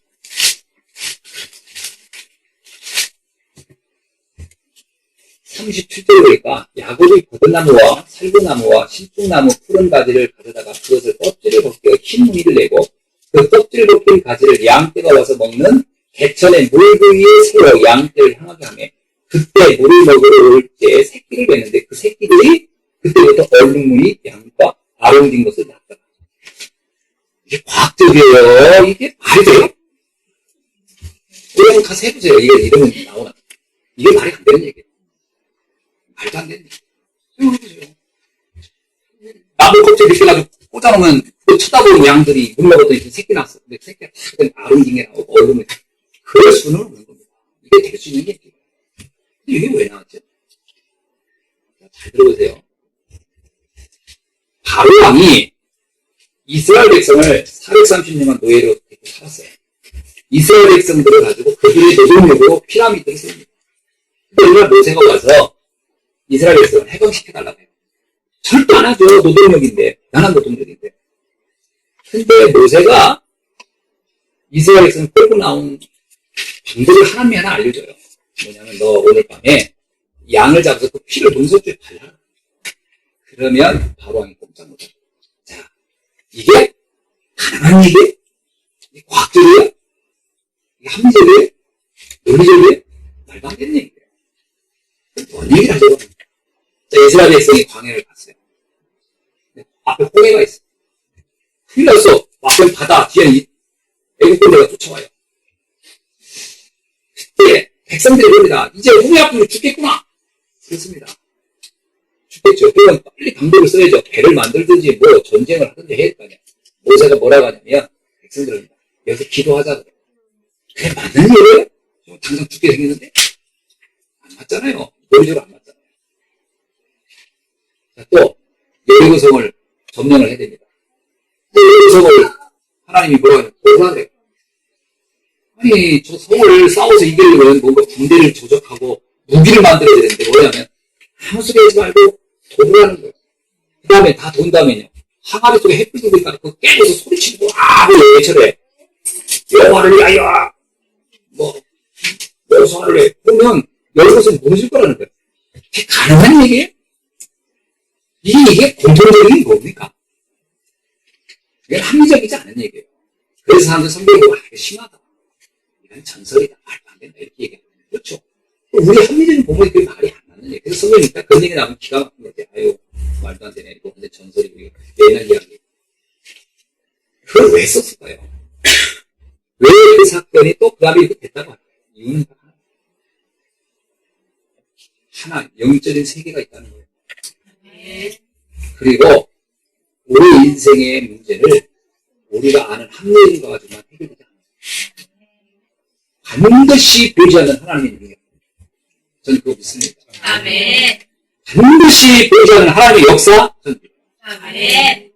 (37절) 보니까 야곱이 버들나무와 살구나무와 신중나무 푸른 가지를 가져다가 그것을 껍질을 벗겨 흰 무늬를 내고 그 껍질 벗긴 가지를 양떼가 와서 먹는 개천의 물그 위에 세워 양떼를 향하게 하며 그때 물을 먹으러 올 때 새끼를 뱉는데 그 새끼들이 그때부터 얼룩무늬 양과 아롱진 것을 낳더라. 이게 과학적이에요. 이게 말이 돼요? 우리 한번 가서 해보세요. 이게 이러면 나오나. 이게 말이 안 되는 얘기예요. 말도 안 되는 얘기예요. 해보세요. 나무 껍질 이렇게 가지고 꽂아놓으면 그 쳐다보는 양들이 물 먹었더니 그 새끼 낳았어. 근데 그 새끼가 다 아롱진 게 나오고 얼룩무늬. 그럴 수는 없는 겁니다. 이게 될 수 있는 얘기예요. 근데 이게 왜 나왔죠? 잘 들어보세요. 바로 왕이 이스라엘 백성을 430년간 노예로 데리고 살았어요. 이스라엘 백성들을 가지고 그들의 노동력으로 피라미드를 세웁니다. 근데 오늘 모세가 와서 이스라엘 백성을 해방시켜달라고 해요. 절대 안 하죠. 노동력인데. 나는 노동력인데. 근데 모세가 이스라엘 백성을 끌고 나온 방법을 하나님이 하나 알려줘요. 뭐냐면 너 오늘 밤에 양을 잡아서 그 피를 문석주에 발라. 그러면 바로 왕이 꼼짝 못하고. 자, 이게 가능한 얘기예요? 이게 과학적이에요? 이게 합리적이에요? 논리적이에요? 말도 안 되는 얘기예요. 뭔 얘기를 하죠? 자, 이스라엘 백성이 광야를 갔어요. 앞에 홍해가 있어. 큰일 났어. 앞에 바다, 뒤에 애국군대가 쫓아와요. 그때 백성들이 봅니다. 이제 홍해 앞으로 죽겠구나. 그렇습니다. 죽겠죠. 그러면 빨리 방법을 써야죠. 배를 만들든지 뭐 전쟁을 하든지 해야 될 거 아니야. 모세가 뭐라고 하냐면 백성들은 여기서 기도하자 그래. 그게 맞는 일이에요? 당장 죽게 생겼는데? 안 맞잖아요. 논리적으로 안 맞잖아요. 자, 또 여리고성을 점령을 해야 됩니다. 여리고성을 하나님이 뭐라고 하냐면 아니 저 성을 싸워서 이기려면 뭔가 군대를 조작하고 무기를 만들어야 되는데 뭐냐면 아무 소리 하지 말고 돈을 하는 거예요. 그 다음에 다 돈 다음에요. 항아리 속에 햇빛 들고 있다가 그거 깨고서 소리치고 왜 외쳐래. 여호와를 위하여 여호와를 해. 그러면 여기서 무너질 거라는 거예요. 이게 가능한 얘기예요? 이게 공통적인 뭡니까? 이게 합리적이지 않은 얘기예요. 그래서 사람들 성경이 이게 심하다. 이건 전설이다. 말도 안 된다. 이렇게 얘기하는 거예요. 그렇죠. 우리 합리적인 보면 그 말이 안 맞는 얘기. 그래서 성경이 딱 그런 얘기 나오면 기가 막힌 거지. 아유, 말도 안 되네. 이거 근데 전설이고, 옛날 이야기. 그걸 왜 썼을까요? 왜 그 사건이 또 그 다음에 이렇게 됐다고 할까요? 이유는 하나, 영적인 세계가 있다는 거예요. 그리고 우리 인생의 문제를 우리가 아는 합리적인 거 가지고만 해결되지 않아요. 반드시 보이지 않는 하나님의 능력. 저는 그거 믿습니다. 아멘. 반드시 보이지 않는 하나님의 역사. 저는 믿습니다. 아멘.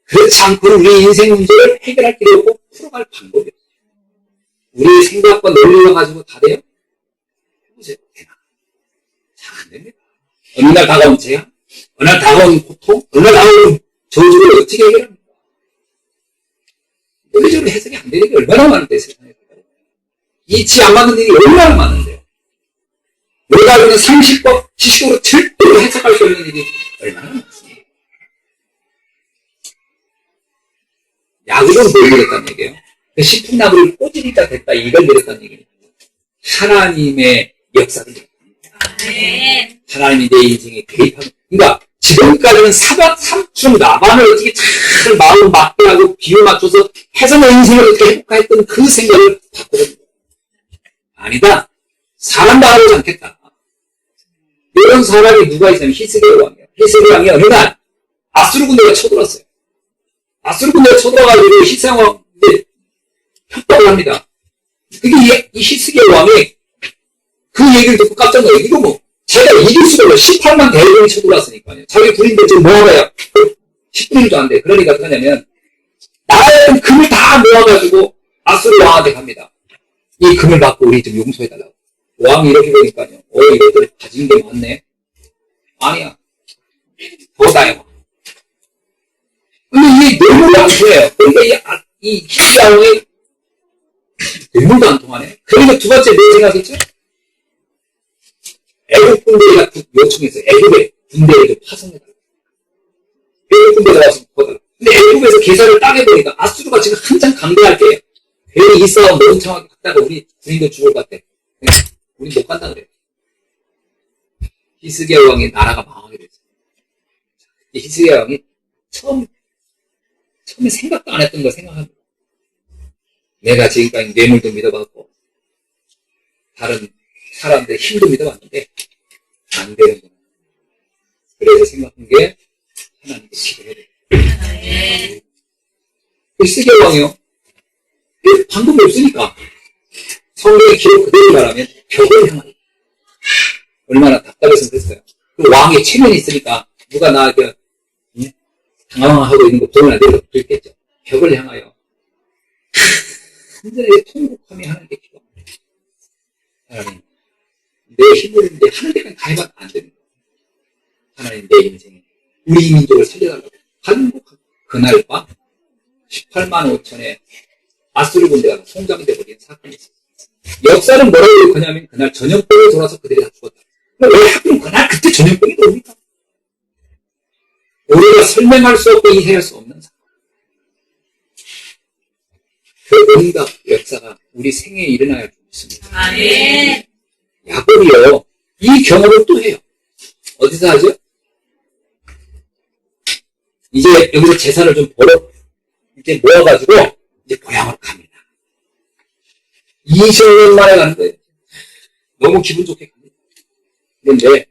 그렇지 않고는 우리 인생 문제를 해결할 길이 없고 풀어갈 방법이 없어요. 우리의 생각과 논리를 가지고 다 돼요? 해보세요. 되나? 잘 안 됩니다. 어느 날 다가온 재앙, 어느 날 다가온 고통, 어느 날 다가온 저주를 어떻게 해결합니까? 논리적으로 해석이 안 되는 게 얼마나 많은데, 세상에. 이치 안 맞는 일이 얼마나 많은데요. 우리가 알고 있는 상식법, 지식으로 절대로 해석할 수 없는 일이 얼마나 많습니다. 약으로 뭘 그랬다는 얘기예요? 그 식품나무를 꽂으니까 됐다, 이걸 그랬다는 얘기입니다. 하나님의 역사를 아멘. 하나님이 내 인생에 개입하는, 그러니까 지금까지는 삼중 나반을 어떻게 잘 마음 맞게 하고 비유 맞춰서 해서 내 인생을 어떻게 행복했던 그 생각을 바꾸는 거예요. 아니다. 사람 바라보지 않겠다. 이런 사람이 누가 있냐면 히스기야 왕이에요. 히스기야 왕이 어느 날 아수르 군대가 쳐들어왔어요. 아수르 군대가 쳐들어와가지고 히스기야 왕한테 협박을 합니다. 그게 이 히스기야 왕이 그 얘기를 듣고 깜짝 놀라요. 이거 뭐 제가 이길 수가 없어요. 18만 대군이 쳐들어왔으니까요. 자기 군인들 지금 모아봐야 10분도 안 돼. 그러니까 어떻게 하냐면 나라에 있는 금을 다 모아가지고 아수르 왕한테 갑니다. 이 금을 받고 우리 좀 용서해달라고. 왕이 이렇게 보니까요. 이것들이 가진 게 많네. 아니야. 더 다요. 근데 이게 너무 양초예요. 그러니까 이 이 히스기야왕의 뇌물도 안 통하네. 그러니까 두 번째 뭐 생각했죠? 애국 군대가 요청해서 애국의 군대에도 파송해달라. 애국 군대가 와서 보달라. 근데 애국에서 계산을 따게 보니까 아수르가 지금 한참 강대할 때예요. 괜히 이 싸움 너무 창하게 갔다가 우리 군인도 죽을 것 같아. 우리 못 간다 그래. 히스기야 왕의 나라가 망하게 됐어요. 히스기야 왕이 처음에 생각도 안 했던 걸 생각합니다. 내가 지금까지 뇌물도 믿어봤고 다른 사람들의 힘도 믿어봤는데 안 되는구나. 그래서 생각한 게 하나님께 기도해야 돼요. 히스기야 왕이요. 방법이 없으니까 성경의 기록 그대로 말하면 벽을 향하니 얼마나 답답해서 그랬어요. 그 왕의 체면이 있으니까 누가 나에게 당황하고 있는 거 보면 안 되고 그랬겠죠. 벽을 향하여 완전히 통곡하며 하나님께 기도합니다. 하나님, 내 힘으로 이제 하는 데까지 가해봐도 안 됩니다. 하나님, 내 인생에 우리 민족을 살려달라고 한국하고 그날 밤 18만 5천의 아수르 군대가 송장돼 버린 사건이 있었어요. 역사는 뭐라고 기록하냐면 그날 전염병이 돌아서 그들이 다 죽었다. 왜 하필 그날 그때 전염병이 돌입니까? 우리가 설명할 수 없고 이해할 수 없는 사건. 그 온갖 역사가 우리 생애에 일어나야 있습니다. 아멘. 야곱이요. 이 경험을 또 해요. 어디서 하죠? 이제 여기서 재산을 좀 이제 모아가지고 이제 고향으로 갑니다. 20년 만에 가는 거예요. 너무 기분 좋게 갑니다. 그런데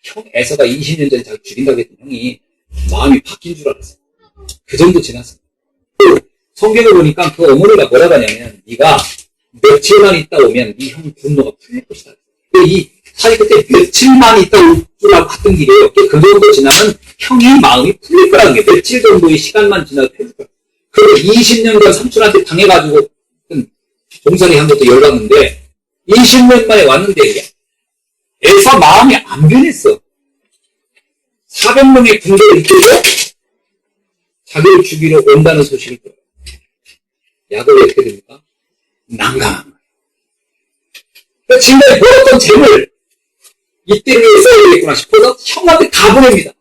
형 에서가 20년 전에 자기 죽인다고 했던 형이 마음이 바뀐 줄 알았어요. 그 정도 지났습니다. 성경을 보니까 그 어머니가 뭐라고 하냐면 네가 며칠만 있다 오면 네 형 분노가 풀릴 것이다. 사실 그때 며칠만 있다 올 줄 알고 갔던 길이에요. 그 정도 지나면 형의 마음이 풀릴 거라는 게 며칠 정도의 시간만 지나도 풀릴 거야. 그리고 20년간 삼촌한테 당해가지고 봉사리 한 것도 열받는데 20년 만에 왔는데 에서 마음이 안 변했어. 400명의 군대를 이끌고 자기를 죽이러 온다는 소식을 들어요. 야곱이 어떻게 됩니까? 난감한 거예요. 그러니까 지금까지 벌었던 재물 이때를 위해 써야겠구나 싶어서 형한테 다 보냅니다.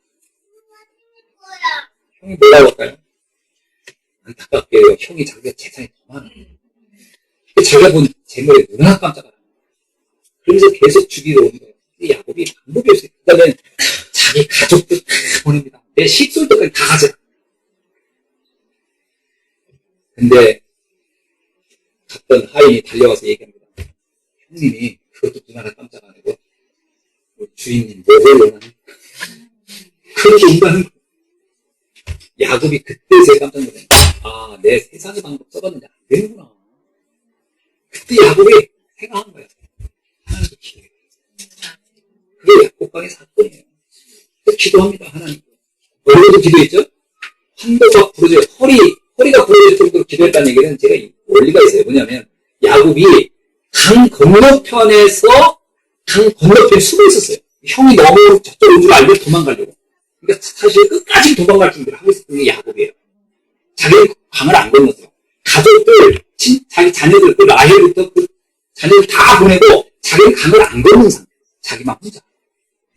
형이 뭐라고 할까요? 안타깝게요. 형이 자기가 재산이 더 많아요. 자기가 본 재물에 눈하나 깜짝 알아요. 그러면서 계속 죽이러 오는 거예요. 야곱이 방법이 없어요. 그 다음에 자기 가족들 다 보냅니다. 내 식솔들까지 다 가져. 근데 갔던 하인이 달려와서 얘기합니다. 형님이 그것도 눈하나 깜짝 안 하고 주인님 뭐를 원하는 그렇게 온다는 거예요. 야곱이 그때 제일 깜짝 놀랐어요. 아, 내 세상의 방법 써봤는데 안 되는구나. 그때 야곱이 생각한 거예요. 하나님께 기도해요. 그게 야곱강의 사건이에요. 기도합니다. 하나님. 뭐라도 기도했죠? 한도가 부러져요. 허리가 부러질 정도로 기도했다는 얘기는 제가 원리가 있어요. 뭐냐면 야곱이 강 건너편에서 강 건너편에 숨어 있었어요. 형이 너무 저쪽 온 줄 알고 도망가려고. 그러니까 사실 끝까지 도망갈 준비를 하고 있었던 게 야곱이에요. 자기는 강을 안 건넜어요. 가족들, 자기 자녀들, 라헬부터 자녀들 다 보내고 자기는 강을 안 건넌 상태. 자기만 혼자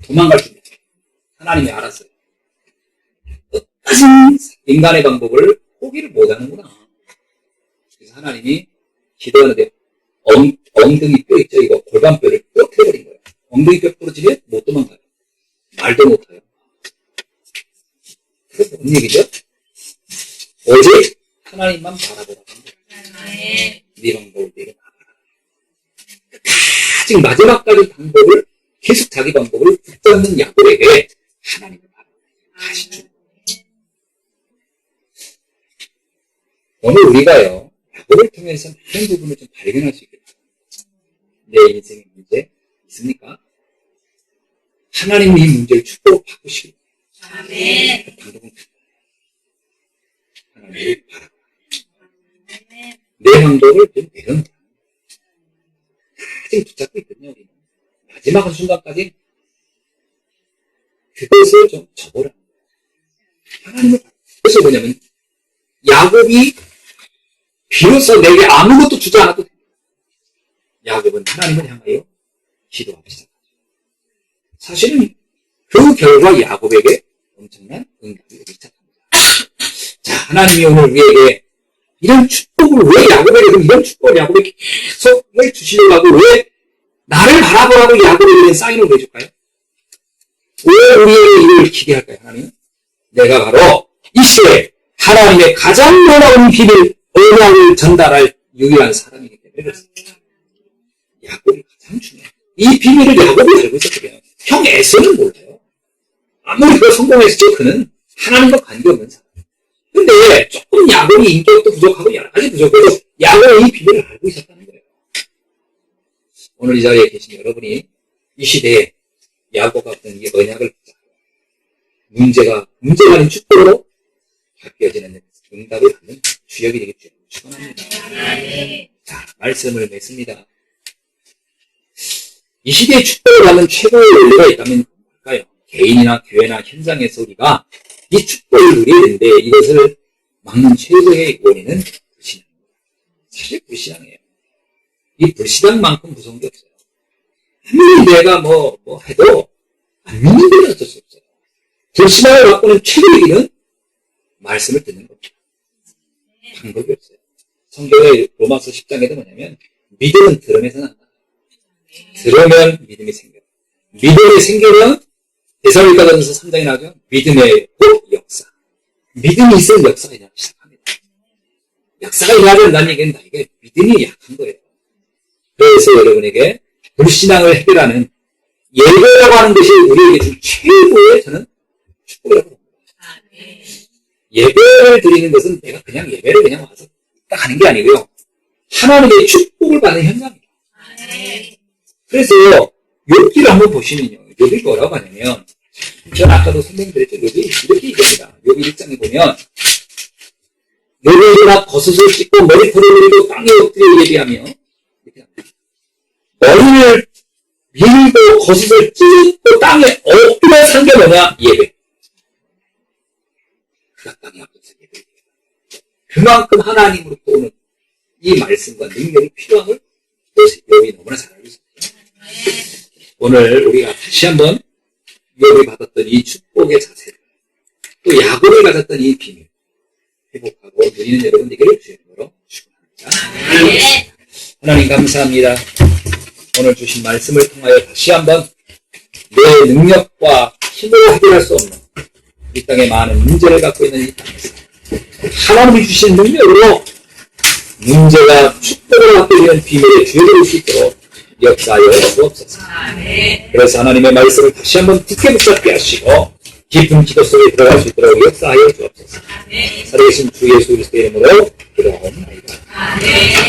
도망갈 준비. 하나님이 알았어요. 끝까지 인간의 방법을 포기를 못하는구나. 그래서 하나님이 기도하는데 엉덩이 뼈 있죠? 이거 골반뼈를 뼈태버린 거예요. 엉덩이 뼈 부러지면 못 도망가요. 말도 못해요. 그게 뭔 얘기죠? 오직 하나님만 바라보라고 한 거예요. 네 방법을 내가 바라보라. 아직 마지막까지 방법을 계속 자기 방법을 붙잡는 야곱에게 하나님을 바라보라. 아시죠? 오늘 우리가요, 야곱을 통해서 많은 부분을 좀 발견할 수 있겠다. 내 인생의 문제 있습니까? 하나님이 이 문제를 축복으로 바꾸시고 아멘. 그 방법은 하나님을 바라보라. 내 방법을 좀 내려놓자. 아직 붙잡고 있거든요. 우리는. 마지막 순간까지 그것을 좀 접어라. 하나님을 바라보라. 그래서 뭐냐면 야곱이 비로소 내게 아무것도 주지 않아도 됩니다. 야곱은 하나님을 향하여 기도하기 시작하죠. 사실은 그 결과 야곱에게 엄청난 응답이 오기 시작합니다. 자, 하나님이 오늘 우리에게 이런 축복을 왜 야곱에게 이런 축복을 야곱에게 계속 왜 주시려고 하고 왜 나를 바라보라고 야곱에게 이런 사인을 해줄까요? 왜 우리에게 이를 기대할까요, 하나님? 내가 바로 이 시대에 하나님의 가장 놀라운 비밀, 언약을 전달할 유일한 사람이기 때문에 그렇습니다. 야곱이 가장 중요해요. 이 비밀을 야곱이 알고 있었거든요. 형 에서는 몰라요. 아무리 그가 성공했을지 그는 하나님과 관계없는 사람. 근데 조금 야곱이 인격도 부족하고 여러 가지 부족해도 야곱이 이 비밀을 알고 있었다는 거예요. 오늘 이 자리에 계신 여러분이 이 시대에 야곱과 같은 이 언약을 문제가 아닌 축복으로 바뀌어지는 응답을 받는 주역이 되겠죠. 축원합니다. 자, 말씀을 맺습니다. 이 시대에 축복을 받는 최고의 원리가 있다면 뭘까요? 개인이나 교회나 현장에서 우리가 이 축복을 누려야 되는데 이것을 막는 최고의 원인은 불신앙입니다. 사실 불신앙이에요. 이 불신앙만큼 무서운 게 없어요. 아무리 내가 뭐 해도 안 믿는 데는 어쩔 수 없어요. 불신앙을 바꾸는 최고의 길은 말씀을 듣는 겁니다. 방법이 없어요. 성경의 로마서 10장에도 뭐냐면 믿음은 들음에서 난다. 들으면 믿음이 생겨요. 믿음이 생기면 데살로니가전서 3장에 나오죠. 믿음의 곧 역사. 믿음이 있으면 역사가 일어나기 시작합니다. 역사가 일어나지 않는다는 얘기는 나에게 믿음이 약한 거예요. 그래서 여러분에게 불신앙을 해결하는 예배라고 하는 것이 우리에게 준 최고의 저는 축복이라고 봅니다. 예배를 드리는 것은 내가 그냥 예배를 그냥 와서 딱 하는 게 아니고요. 하나님의 축복을 받는 현장입니다. 그래서 욥기를 한번 보시면요. 욥이 뭐라고 하냐면 전 아까도 설명드렸죠. 욥이 이렇게 얘기합니다. 욥 1장에 보면 욥이 일어나 겉옷을 찢고 머리털을 밀고 땅에 엎드려 예배하며 이렇게 합니다. 머리를 밀고 겉옷을 찢고 땅에 엎드려 산 게 뭐냐? 예배. 그가 땅에 엎드려서 예배해요. 그만큼 하나님으로부터 오는 이 말씀과 능력이 필요한 걸 욥이 너무나 잘 알고 있습니다. 오늘 우리가 다시 한번 욥이 받았던 이 축복의 자세를 또 야곱이 가졌던 이 비밀 회복하고 누리는 여러분 되기를 주의 이름으로 축원합니다. 하나님 감사합니다. 오늘 주신 말씀을 통하여 다시 한번 내 능력과 힘으로 해결할 수 없는 이 땅에 많은 문제를 갖고 있는 이 땅에서 하나님이 주신 능력으로 문제가 축복을 갖고 있는 비밀에 주역될 수 있도록 역사하여 주옵소서. 그래서 하나님의 말씀을 다시 한번 깊게 붙잡게 하시고 깊은 기도 속에 들어갈 수 있도록 역사하여 주옵소서. 살아계신 주 예수 그리스도의 이름으로 기도하옵나이다.